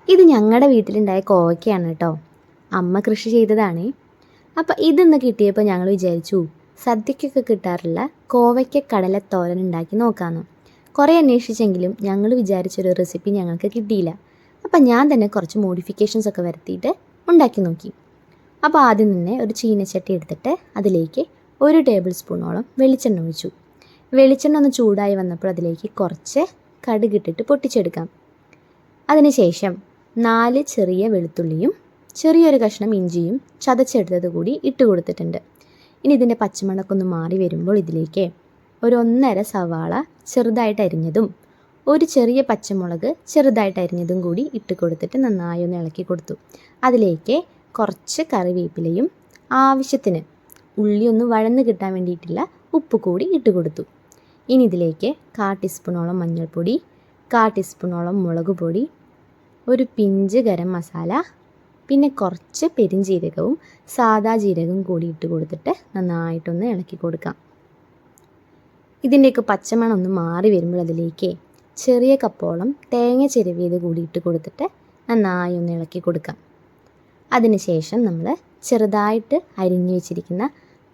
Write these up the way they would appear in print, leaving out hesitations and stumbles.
ഇത് ഞങ്ങളുടെ വീട്ടിലുണ്ടായ കോവയ്ക്കാണ് കേട്ടോ. അമ്മ കൃഷി ചെയ്തതാണ്. അപ്പോൾ ഇതൊന്ന് കിട്ടിയപ്പോൾ ഞങ്ങൾ വിചാരിച്ചു സദ്യക്കൊക്കെ കിട്ടാറുള്ള കോവയ്ക്ക കടലത്തോരൻ ഉണ്ടാക്കി നോക്കാമെന്ന്. കുറേ അന്വേഷിച്ചെങ്കിലും ഞങ്ങൾ വിചാരിച്ചൊരു റെസിപ്പി ഞങ്ങൾക്ക് കിട്ടിയില്ല. അപ്പോൾ ഞാൻ തന്നെ കുറച്ച് മോഡിഫിക്കേഷൻസ് ഒക്കെ വരുത്തിയിട്ട് ഉണ്ടാക്കി നോക്കി. അപ്പോൾ ആദ്യം തന്നെ ഒരു ചീനച്ചട്ടി എടുത്തിട്ട് അതിലേക്ക് 1 ടേബിൾ സ്പൂണോളം വെളിച്ചെണ്ണ ഒഴിച്ചു. വെളിച്ചെണ്ണ ഒന്ന് ചൂടായി വന്നപ്പോൾ അതിലേക്ക് കുറച്ച് കടുകിട്ടിട്ട് പൊട്ടിച്ചെടുക്കാം. അതിനുശേഷം 4 ചെറിയ വെളുത്തുള്ളിയും ചെറിയൊരു കഷ്ണം ഇഞ്ചിയും ചതച്ചെടുത്തത് കൂടി ഇട്ട് കൊടുത്തിട്ടുണ്ട്. ഇനി ഇതിൻ്റെ പച്ചമണക്കൊന്ന് മാറി വരുമ്പോൾ ഇതിലേക്ക് ഒരു 1.5 സവാള ചെറുതായിട്ട് അരിഞ്ഞതും 1 ചെറിയ പച്ചമുളക് ചെറുതായിട്ട് അരിഞ്ഞതും കൂടി ഇട്ട് കൊടുത്തിട്ട് നന്നായി ഒന്ന് ഇളക്കി കൊടുത്തു. അതിലേക്ക് കുറച്ച് കറിവേപ്പിലയും ആവശ്യത്തിന് ഉള്ളി ഒന്ന് വഴന്ന് കിട്ടാൻ വേണ്ടിയിട്ടുള്ള ഉപ്പ് കൂടി ഇട്ട് കൊടുത്തു. ഇനി ഇതിലേക്ക് 1/4 ടീസ്പൂണോളം മഞ്ഞൾപ്പൊടി, 1/4 ടീസ്പൂണോളം മുളക് പൊടി, ഒരു പിഞ്ച് ഗരം മസാല, പിന്നെ കുറച്ച് പെരിഞ്ജീരകവും സാദാ ജീരകവും കൂടി ഇട്ട് കൊടുത്തിട്ട് നന്നായിട്ടൊന്ന് ഇളക്കി കൊടുക്കാം. ഇതിൻ്റെയൊക്കെ പച്ചമണം ഒന്ന് മാറി വരുമ്പോൾ അതിലേക്ക് ചെറിയ കപ്പോളം തേങ്ങ ചിരവിയത് കൂടി ഇട്ട് കൊടുത്തിട്ട് നന്നായി ഒന്ന് ഇളക്കി കൊടുക്കാം. അതിനുശേഷം നമ്മൾ ചെറുതായിട്ട് അരിഞ്ഞു വെച്ചിരിക്കുന്ന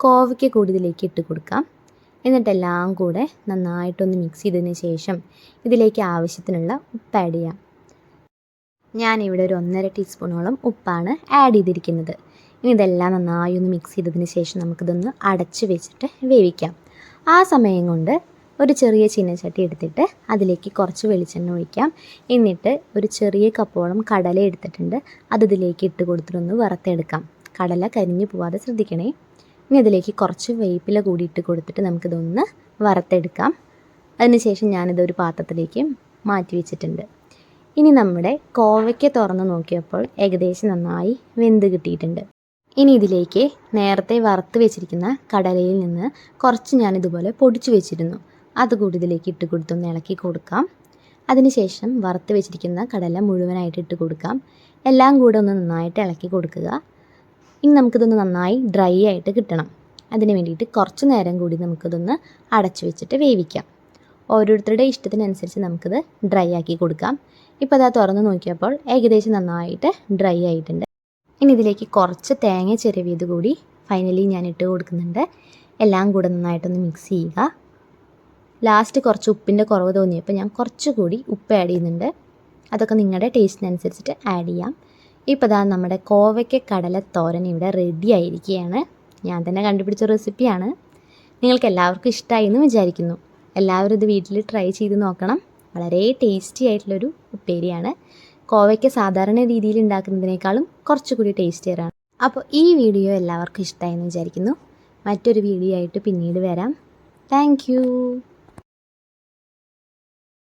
കോവയ്ക്ക കൂടി ഇതിലേക്ക് ഇട്ട് കൊടുക്കാം. എന്നിട്ടെല്ലാം കൂടെ നന്നായിട്ടൊന്ന് മിക്സ് ചെയ്തതിന് ശേഷം ഇതിലേക്ക് ആവശ്യത്തിനുള്ള ഉപ്പ് ആഡ് ചെയ്യാം. ഞാനിവിടെ ഒരു 1.5 ടീസ്പൂണോളം ഉപ്പാണ് ആഡ് ചെയ്തിരിക്കുന്നത്. ഇനി ഇതെല്ലാം നന്നായി ഒന്ന് മിക്സ് ചെയ്തതിന് ശേഷം നമുക്കിതൊന്ന് അടച്ച് വെച്ചിട്ട് വേവിക്കാം. ആ സമയം കൊണ്ട് ഒരു ചെറിയ ചീനച്ചട്ടി എടുത്തിട്ട് അതിലേക്ക് കുറച്ച് വെളിച്ചെണ്ണ ഒഴിക്കാം. എന്നിട്ട് ഒരു ചെറിയ കപ്പോളം കടല എടുത്തിട്ടുണ്ട്, അത് ഇതിലേക്ക് ഇട്ട് കൊടുത്തിട്ടൊന്ന് വറുത്തെടുക്കാം. കടല കരിഞ്ഞു പോവാതെ ശ്രദ്ധിക്കണേ. ഇനി ഇതിലേക്ക് കുറച്ച് വേപ്പില കൂടി ഇട്ട് കൊടുത്തിട്ട് നമുക്കിതൊന്ന് വറുത്തെടുക്കാം. അതിനുശേഷം ഞാനിതൊരു പാത്രത്തിലേക്ക് മാറ്റി വെച്ചിട്ടുണ്ട്. ഇനി നമ്മുടെ കോവയ്ക്ക തുറന്ന് നോക്കിയപ്പോൾ ഏകദേശം നന്നായി വെന്ത് കിട്ടിയിട്ടുണ്ട്. ഇനി ഇതിലേക്ക് നേരത്തെ വറുത്ത് വെച്ചിരിക്കുന്ന കടലയിൽ നിന്ന് കുറച്ച് ഞാനിതുപോലെ പൊടിച്ചു വെച്ചിരുന്നു, അതുകൂടി ഇതിലേക്ക് ഇട്ട് കൊടുത്തൊന്ന് ഇളക്കി കൊടുക്കാം. അതിനുശേഷം വറുത്ത് വെച്ചിരിക്കുന്ന കടല മുഴുവനായിട്ട് ഇട്ട് കൊടുക്കാം. എല്ലാം കൂടെ ഒന്ന് നന്നായിട്ട് ഇളക്കി കൊടുക്കുക. ഇനി നമുക്കിതൊന്ന് നന്നായി ഡ്രൈ ആയിട്ട് കിട്ടണം. അതിന് വേണ്ടിയിട്ട് കുറച്ച് നേരം കൂടി നമുക്കിതൊന്ന് അടച്ചു വെച്ചിട്ട് വേവിക്കാം. ഓരോരുത്തരുടെ ഇഷ്ടത്തിനനുസരിച്ച് നമുക്കിത് ഡ്രൈ ആക്കി കൊടുക്കാം. ഇപ്പോൾ അതാ തുറന്ന് നോക്കിയപ്പോൾ ഏകദേശം നന്നായിട്ട് ഡ്രൈ ആയിട്ടുണ്ട്. ഇനി ഇതിലേക്ക് കുറച്ച് തേങ്ങ ചിരവിയത് കൂടി ഫൈനലി ഞാൻ ഇട്ട് കൊടുക്കുന്നുണ്ട്. എല്ലാം കൂടെ നന്നായിട്ടൊന്ന് മിക്സ് ചെയ്യുക. ലാസ്റ്റ് കുറച്ച് ഉപ്പിൻ്റെ കുറവ് തോന്നിയപ്പോൾ ഞാൻ കുറച്ചുകൂടി ഉപ്പ് ആഡ് ചെയ്യുന്നുണ്ട്. അതൊക്കെ നിങ്ങളുടെ ടേസ്റ്റിനനുസരിച്ചിട്ട് ആഡ് ചെയ്യാം. ഇപ്പോൾ ദാ നമ്മുടെ കോവയ്ക്ക കടലത്തോരൻ ഇവിടെ റെഡി ആയിരിക്കുകയാണ്. ഞാൻ തന്നെ കണ്ടുപിടിച്ച റെസിപ്പിയാണ്. നിങ്ങൾക്ക് എല്ലാവർക്കും ഇഷ്ടമായി എന്ന് വിചാരിക്കുന്നു. എല്ലാവരും ഇത് വീട്ടിൽ ട്രൈ ചെയ്ത് നോക്കണം. വളരെ ടേസ്റ്റി ആയിട്ടുള്ളൊരു ഉപ്പേരിയാണ്. കോവയ്ക്ക സാധാരണ രീതിയിൽ ഉണ്ടാക്കുന്നതിനേക്കാളും കുറച്ചുകൂടി ടേസ്റ്റിയറാണ്. അപ്പോൾ ഈ വീഡിയോ എല്ലാവർക്കും ഇഷ്ടമായി എന്ന് വിചാരിക്കുന്നു. മറ്റൊരു വീഡിയോ ആയിട്ട് പിന്നീട് വരാം. താങ്ക്